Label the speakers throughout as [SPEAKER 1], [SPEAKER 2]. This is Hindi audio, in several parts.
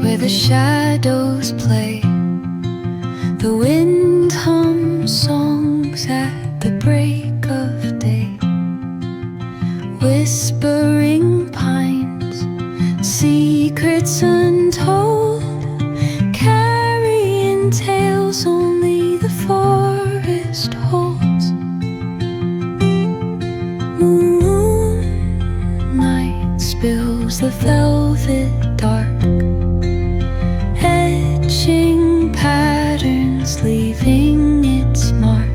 [SPEAKER 1] where the shadows play. The wind hums songs at the break of day. Whispering pines, secrets untold, carrying tales only the forest holds. Moonlight spills the velvet dark, etching patterns, leaving its mark.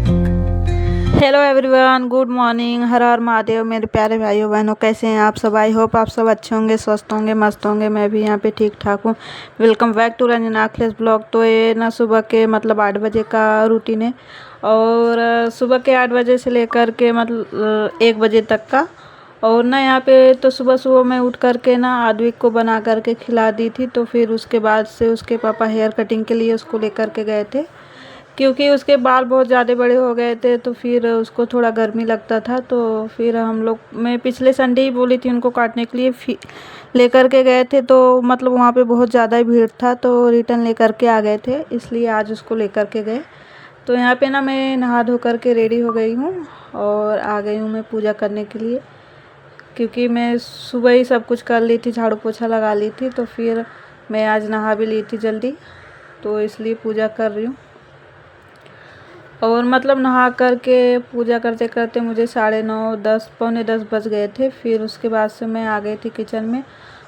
[SPEAKER 2] Hello everyone, good morning. हर हर महादेव मेरे प्यारे भाइयों बहनों, कैसे हैं आप सब। आई होप आप सब अच्छे होंगे, स्वस्थ होंगे, मस्त होंगे। मैं भी यहाँ पे ठीक ठाक हूँ। Welcome back to Ranjana Akhilesh blog. तो ये ना सुबह के मतलब 8 बजे का रूटीन है और सुबह के 8 बजे से लेकर के मतलब 1 बजे तक का। और ना यहाँ पे तो सुबह सुबह मैं उठ करके ना आद्विक को बना करके खिला दी थी। तो फिर उसके बाद से उसके पापा हेयर कटिंग के लिए उसको लेकर के गए थे, क्योंकि उसके बाल बहुत ज़्यादा बड़े हो गए थे। तो फिर उसको थोड़ा गर्मी लगता था। तो फिर हम लोग, मैं पिछले संडे ही बोली थी उनको काटने के लिए, लेकर के गए थे। तो मतलब वहाँ पे बहुत ज़्यादा ही भीड़ था, तो रिटर्न लेकर के आ गए थे, इसलिए आज उसको लेकर के गए। तो यहाँ पे ना मैं नहा धो कर के रेडी हो गई हूँ और आ गई हूँ मैं पूजा करने के लिए, क्योंकि मैं सुबह ही सब कुछ कर ली थी, झाड़ू पोछा लगा ली थी। तो फिर मैं आज नहा भी ली थी जल्दी, तो इसलिए पूजा कर रही हूँ। और मतलब नहा करके पूजा करते करते मुझे 9:30 10 पौने 10 बज गए थे। फिर उसके बाद से मैं आ गई थी किचन में,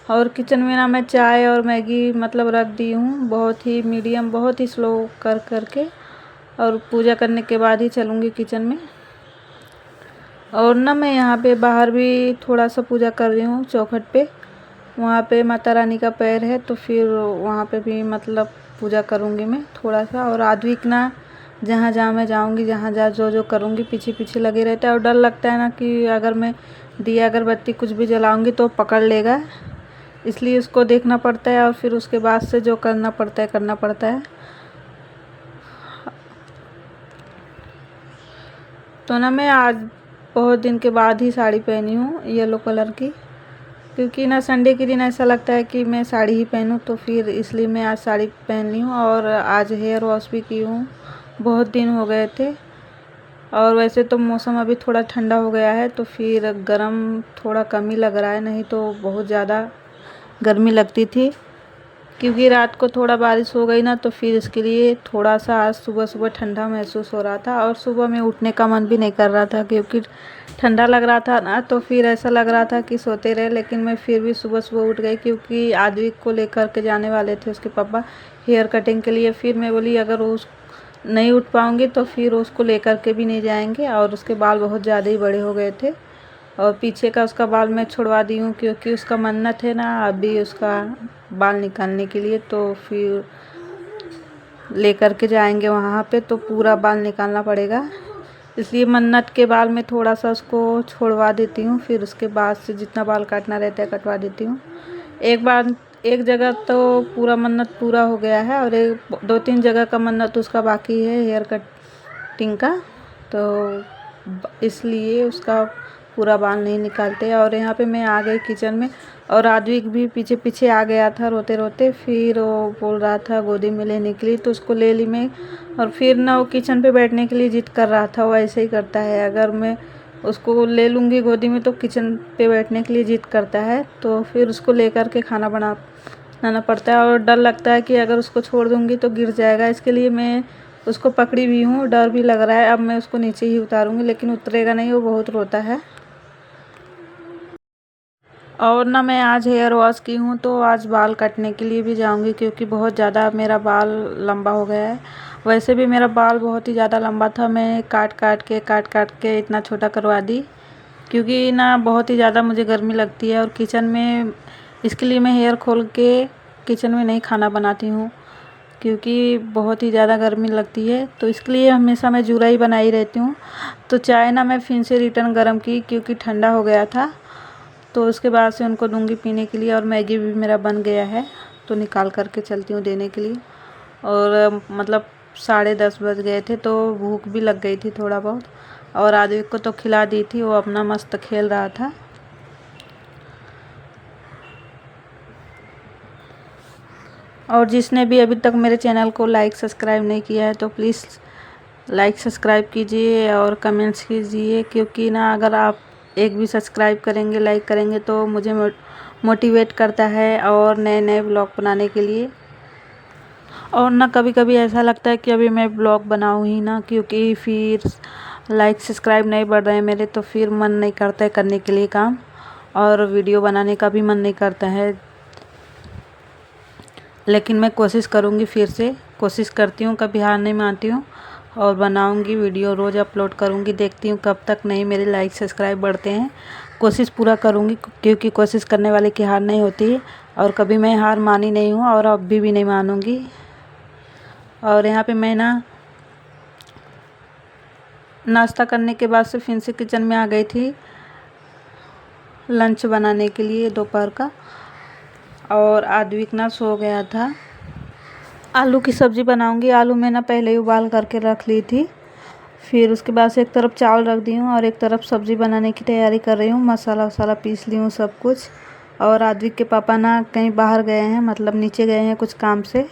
[SPEAKER 2] और किचन में ना मैं चाय और मैगी मतलब रख दी हूँ, बहुत ही मीडियम, बहुत ही स्लो कर करके। और पूजा करने के बाद ही चलूँगी किचन में। और ना मैं यहाँ पे बाहर भी थोड़ा सा पूजा कर रही हूँ, चौखट पे। वहाँ पे माता रानी का पैर है, तो फिर वहाँ पे भी मतलब पूजा करूँगी मैं थोड़ा सा। और आद्विक ना जहाँ जहाँ मैं जाऊँगी, जहाँ जहाँ जो जो करूँगी, पीछे पीछे लगे रहता है। और डर लगता है ना कि अगर मैं दिया अगरबत्ती कुछ भी जलाऊँगी तो पकड़ लेगा, इसलिए उसको देखना पड़ता है और फिर उसके बाद से जो करना पड़ता है करना पड़ता है। तो ना मैं आज बहुत दिन के बाद ही साड़ी पहनी हूँ, येलो कलर की, क्योंकि ना संडे के दिन ऐसा लगता है कि मैं साड़ी ही पहनूं। तो फिर इसलिए मैं आज साड़ी पहन ली हूँ। और आज हेयर वॉश भी की हूँ, बहुत दिन हो गए थे। और वैसे तो मौसम अभी थोड़ा ठंडा हो गया है, तो फिर गरम थोड़ा कम ही लग रहा है, नहीं तो बहुत ज़्यादा गर्मी लगती थी। क्योंकि रात को थोड़ा बारिश हो गई ना, तो फिर इसके लिए थोड़ा सा आज सुबह सुबह ठंडा महसूस हो रहा था। और सुबह में उठने का मन भी नहीं कर रहा था, क्योंकि ठंडा लग रहा था ना, तो फिर ऐसा लग रहा था कि सोते रहे। लेकिन मैं फिर भी सुबह सुबह उठ गई, क्योंकि आद्विक को लेकर के जाने वाले थे उसके पापा हेयर कटिंग के लिए। फिर मैं बोली अगर वो नहीं उठ पाऊँगी तो फिर उसको लेकर के भी नहीं जाएंगे। और उसके बाल बहुत ज़्यादा ही बड़े हो गए थे, और पीछे का उसका बाल मैं छुड़वा दी हूँ, क्योंकि उसका मन्नत है ना अभी उसका बाल निकालने के लिए। तो फिर लेकर के जाएंगे वहाँ पे, तो पूरा बाल निकालना पड़ेगा, इसलिए मन्नत के बाल में थोड़ा सा उसको छोड़वा देती हूँ। फिर उसके बाद से जितना बाल काटना रहता है कटवा देती हूँ। एक बार एक जगह तो पूरा मन्नत पूरा हो गया है, और 2-3 जगह का मन्नत उसका बाकी है हेयर कटिंग का, तो इसलिए उसका पूरा बाल नहीं निकालते। और यहाँ पे मैं आ गई किचन में, और आद्विक भी पीछे पीछे आ गया था रोते रोते। फिर वो बोल रहा था गोदी में लेने के लिए, तो उसको ले ली मैं। और फिर ना वो किचन पे बैठने के लिए जिद कर रहा था, वो ऐसे ही करता है, अगर मैं उसको ले लूँगी गोदी में तो किचन पे बैठने के लिए जिद करता है। तो फिर उसको लेकर के खाना बनाना पड़ता है, और डर लगता है कि अगर उसको छोड़ दूँगी तो गिर जाएगा, इसके लिए मैं उसको पकड़ी भी हूँ। डर भी लग रहा है, अब मैं उसको नीचे ही उतारूँगी, लेकिन उतरेगा नहीं, वो बहुत रोता है। और ना मैं आज हेयर वॉश की हूँ, तो आज बाल काटने के लिए भी जाऊँगी, क्योंकि बहुत ज़्यादा मेरा बाल लंबा हो गया है। वैसे भी मेरा बाल बहुत ही ज़्यादा लंबा था, मैं काट काट के इतना छोटा करवा दी, क्योंकि ना बहुत ही ज़्यादा मुझे गर्मी लगती है। और किचन में इसके लिए मैं हेयर खोल के किचन में नहीं खाना बनाती हूँ, क्योंकि बहुत ही ज़्यादा गर्मी लगती है। तो इसके लिए हमेशा मैं जूरा ही बनाई रहती हूँ। तो चाय ना मैं फिर से रिटर्न गर्म की, क्योंकि ठंडा हो गया था। तो उसके बाद से उनको दूंगी पीने के लिए। और मैगी भी मेरा बन गया है, तो निकाल करके चलती हूँ देने के लिए। और मतलब 10:30 बज गए थे, तो भूख भी लग गई थी थोड़ा बहुत। और आद्विक को तो खिला दी थी, वो अपना मस्त खेल रहा था। और जिसने भी अभी तक मेरे चैनल को लाइक सब्सक्राइब नहीं किया है तो प्लीज़ लाइक सब्सक्राइब कीजिए और कमेंट्स कीजिए, क्योंकि ना अगर आप एक भी सब्सक्राइब करेंगे, लाइक करेंगे तो मुझे मोटिवेट करता है और नए नए ब्लॉग बनाने के लिए। और ना कभी कभी ऐसा लगता है कि अभी मैं ब्लॉग बनाऊँ ही ना, क्योंकि फिर लाइक सब्सक्राइब नहीं बढ़ रहे हैं मेरे, तो फिर मन नहीं करता है करने के लिए काम, और वीडियो बनाने का भी मन नहीं करता है। लेकिन मैं कोशिश करूँगी, फिर से कोशिश करती हूँ, कभी हार नहीं मानती हूँ और बनाऊँगी वीडियो, रोज़ अपलोड करूँगी। देखती हूँ कब तक नहीं मेरे लाइक सब्सक्राइब बढ़ते हैं। कोशिश पूरा करूँगी, क्योंकि कोशिश करने वाले की हार नहीं होती है, और कभी मैं हार मानी नहीं हूँ और अभी भी नहीं मानूँगी। और यहाँ पे मैं ना नाश्ता करने के बाद से फिर से किचन में आ गई थी लंच बनाने के लिए दोपहर का, और आद्विक ना सो गया था। आलू की सब्ज़ी बनाऊंगी। आलू मैं ना पहले ही उबाल करके रख ली थी, फिर उसके बाद से एक तरफ चावल रख दी हूँ और एक तरफ सब्ज़ी बनाने की तैयारी कर रही हूँ। मसाला वसाला पीस ली हूँ सब कुछ। और आद्विक के पापा ना कहीं बाहर गए हैं, मतलब नीचे गए हैं कुछ काम से।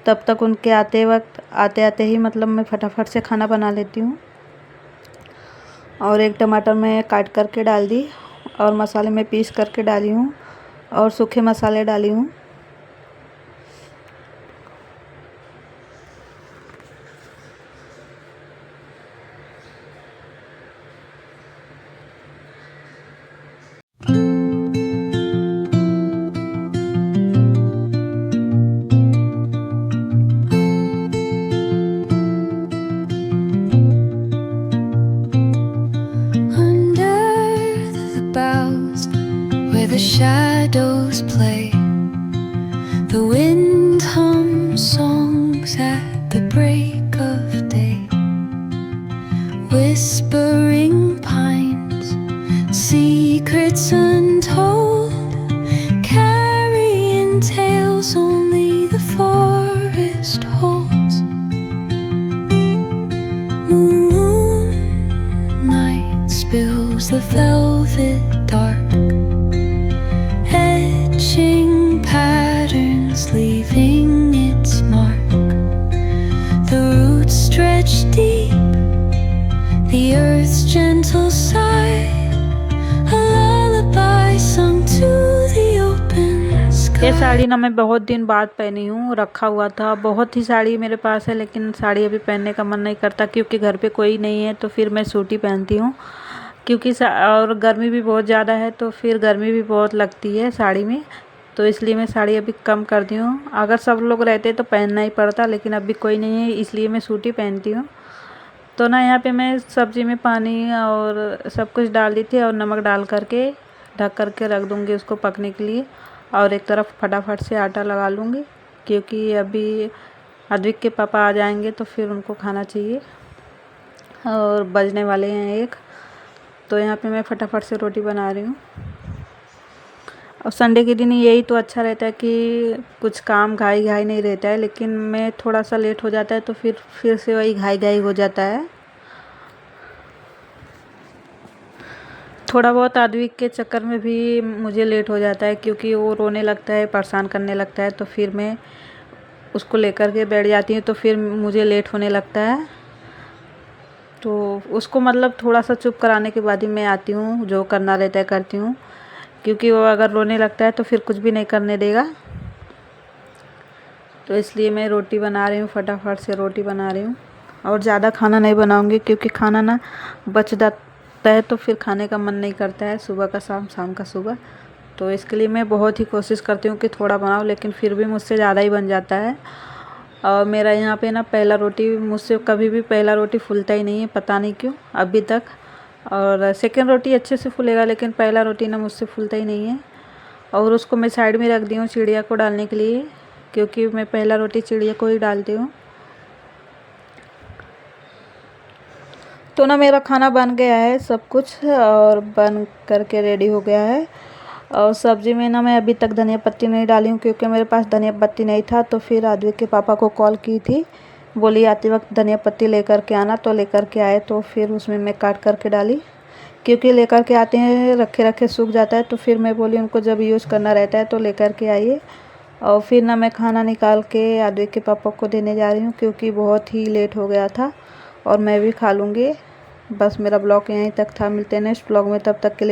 [SPEAKER 2] तब तक उनके आते आते ही मतलब मैं फटाफट से खाना बना लेती हूँ। और एक टमाटर मैं काट करके डाल दी और मसाले में पीस करके डाली हूँ और सूखे मसाले डाली हूँ।
[SPEAKER 1] The shadows play, the wind hums songs at the break of day. Whispering pines, secrets untold, carrying tales only the forest holds. Moonlight spills the velvet dark, patterns leaving its mark. The roots stretch deep, the earth's gentle sigh, a lullaby sung to the open sky.
[SPEAKER 2] ये साड़ी ना मैं बहुत दिन बाद पहनी हूँ, रखा हुआ था। बहुत ही साड़ी मेरे पास है, लेकिन साड़ी अभी पहनने का मन नहीं करता, क्योंकि घर पे कोई नहीं है तो फिर मैं सूट ही पहनती हूँ। क्योंकि और गर्मी भी बहुत ज़्यादा है, तो फिर गर्मी भी बहुत लगती है साड़ी में, तो इसलिए मैं साड़ी अभी कम कर दी हूँ। अगर सब लोग रहते तो पहनना ही पड़ता, लेकिन अभी कोई नहीं है इसलिए मैं सूट ही पहनती हूँ। तो ना यहाँ पे मैं सब्ज़ी में पानी और सब कुछ डाल दी थी और नमक डाल करके ढक करके रख दूँगी उसको पकने के लिए। और एक तरफ फटाफट से आटा लगा लूँगी, क्योंकि अभी आद्विक के पापा आ जाएंगे तो फिर उनको खाना चाहिए, और बजने वाले हैं 1। तो यहाँ पे मैं फटाफट से रोटी बना रही हूँ। और संडे के दिन यही तो अच्छा रहता है कि कुछ काम घाई घाई नहीं रहता है, लेकिन मैं थोड़ा सा लेट हो जाता है तो फिर से वही घाई घाई हो जाता है। थोड़ा बहुत आद्विक के चक्कर में भी मुझे लेट हो जाता है, क्योंकि वो रोने लगता है, परेशान करने लगता है, तो फिर मैं उसको लेकर के बैठ जाती हूँ, तो फिर मुझे लेट होने लगता है। तो उसको मतलब थोड़ा सा चुप कराने के बाद ही मैं आती हूँ, जो करना रहता है करती हूँ, क्योंकि वो अगर रोने लगता है तो फिर कुछ भी नहीं करने देगा। तो इसलिए मैं रोटी बना रही हूँ, फटाफट से रोटी बना रही हूँ। और ज़्यादा खाना नहीं बनाऊँगी, क्योंकि खाना ना बच जाता है तो फिर खाने का मन नहीं करता है, सुबह का शाम, शाम का सुबह। तो इसके लिए मैं बहुत ही कोशिश करती हूँ कि थोड़ा बनाऊँ, लेकिन फिर भी मुझसे ज़्यादा ही बन जाता है। और मेरा यहाँ पे ना पहला रोटी, मुझसे कभी भी पहला रोटी फूलता ही नहीं है, पता नहीं क्यों अभी तक। और सेकंड रोटी अच्छे से फूलेगा, लेकिन पहला रोटी ना मुझसे फूलता ही नहीं है। और उसको मैं साइड में रख दी हूँ चिड़िया को डालने के लिए, क्योंकि मैं पहला रोटी चिड़िया को ही डालती हूँ। तो ना मेरा खाना बन गया है सब कुछ, और बन करके रेडी हो गया है। और सब्ज़ी में ना मैं अभी तक धनिया पत्ती नहीं डाली हूँ, क्योंकि मेरे पास धनिया पत्ती नहीं था। तो फिर आद्विक के पापा को कॉल की थी, बोली आते वक्त धनिया पत्ती लेकर के आना, तो लेकर के आए। तो फिर उसमें मैं काट करके डाली, क्योंकि लेकर के आते हैं रखे रखे सूख जाता है। तो फिर मैं बोली उनको जब यूज़ करना रहता है तो लेकर के आइए। और फिर ना मैं खाना निकाल के आदित्य के पापा को देने जा रही हूँ, क्योंकि बहुत ही लेट हो गया था और मैं भी खा लूँगी। बस मेरा ब्लॉग यहीं तक था, मिलते हैं नेक्स्ट ब्लॉग में, तब तक के लिए